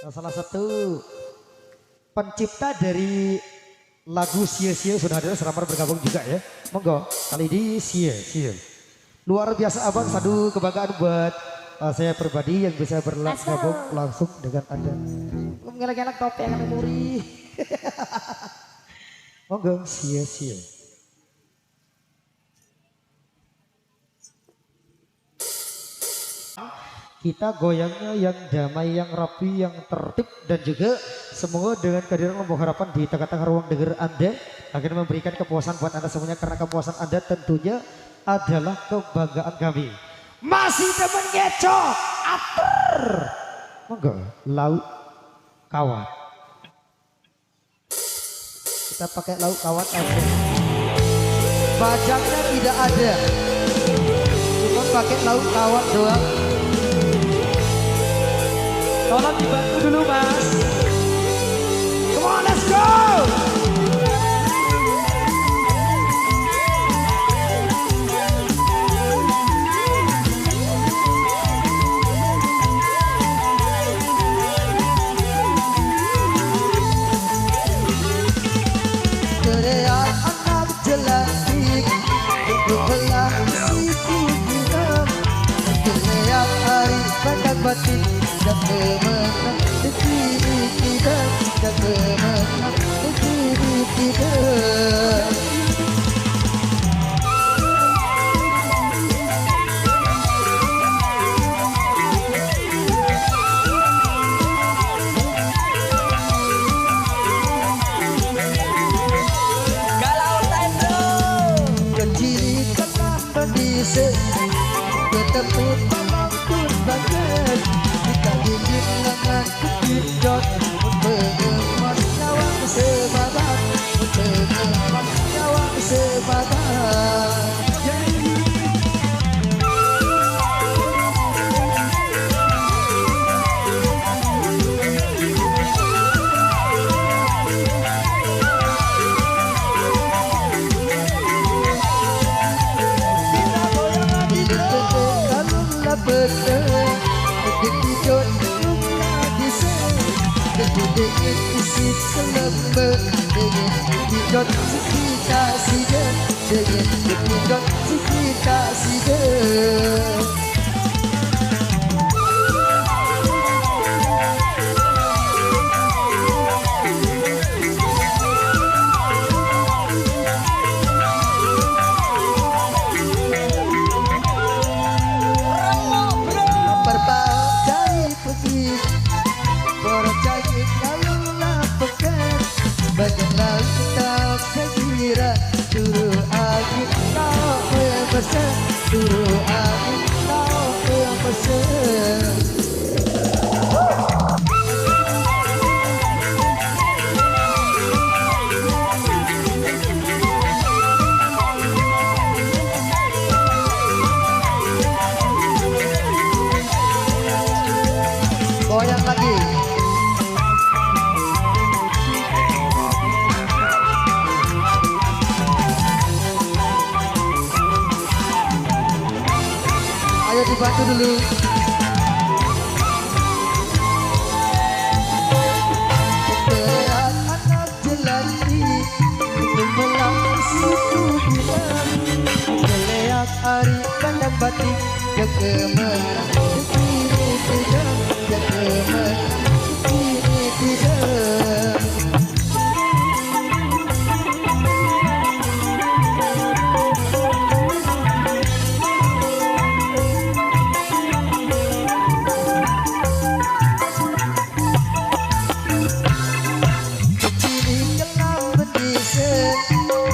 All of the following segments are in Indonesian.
Nah, salah satu pencipta dari lagu Sia-Sia sudah ada seramar bergabung juga ya. Monggo kali ini Sia-Sia. Luar biasa abang, sadu kebanggaan buat saya pribadi yang bisa bergabung langsung dengan Anda. Ngelak-ngelak topeng memori. Monggo Sia-Sia. Kita goyangnya yang damai, yang rapi, yang tertib, dan juga semoga dengan kehadiran Lombok Harapan di tengah-tengah ruang dengar Anda akan memberikan kepuasan buat Anda semuanya, karena kepuasan Anda tentunya adalah kebanggaan kami. Masih temen ngecok, ater. Monggo, lauk kawat. Kita pakai lauk kawat aja. Bajaknya tidak ada, cuma pakai lauk kawat doang. Tolong dibantu dulu mas. Come on, let's go. Teriak anak jelatik untuk belah siku kita. Teriak hari badak batik. Dan kemenang negeri kita, dan kemenang negeri kita. Galau Tendo Kecil kenang berdisi, ketemu palang pun banget. Kita ingin lengan kejut, pengemas nyawang sebabat, pengemas nyawang sebabat. Kita goyang di kalung lapet. Kejut luka diseng, kejut isi selembut. Dengan kejut kita sidet, dengan kejut kita sidet. Bagaimana kita sekira suruh aku kau pesan, suruh aku kau pesan. Goyang lagi. Ayo dibantu dulu. Teriak anak jelati untuk melawan suku bilang. Teriak hari kandang batik, yang kemenang negeri tidak, yang kemenang negeri tidak.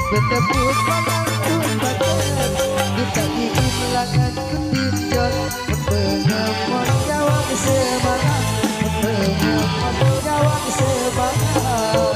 Bertepuk tangan badan, kita ingin langan ketijon, pengemas nyawang semangat, pengemas nyawang semangat.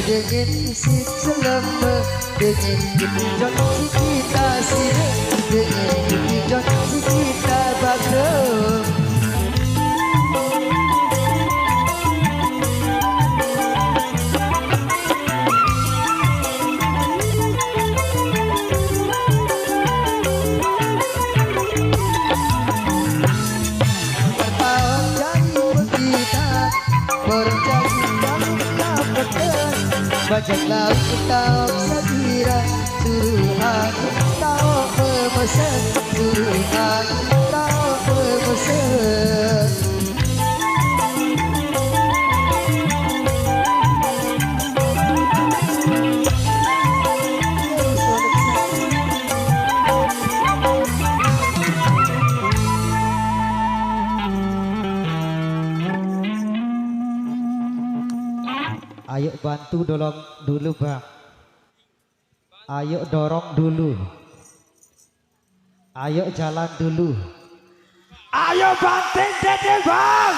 Dengan isi selama, dengan kejut kita sini. bajak laut tahu sekira suruh aku tahu memesan suruh aku tahu memesan. Ayo bantu dorong dulu bang. Ayo dorong dulu. Ayo jalan dulu. Ayo banting dede bang.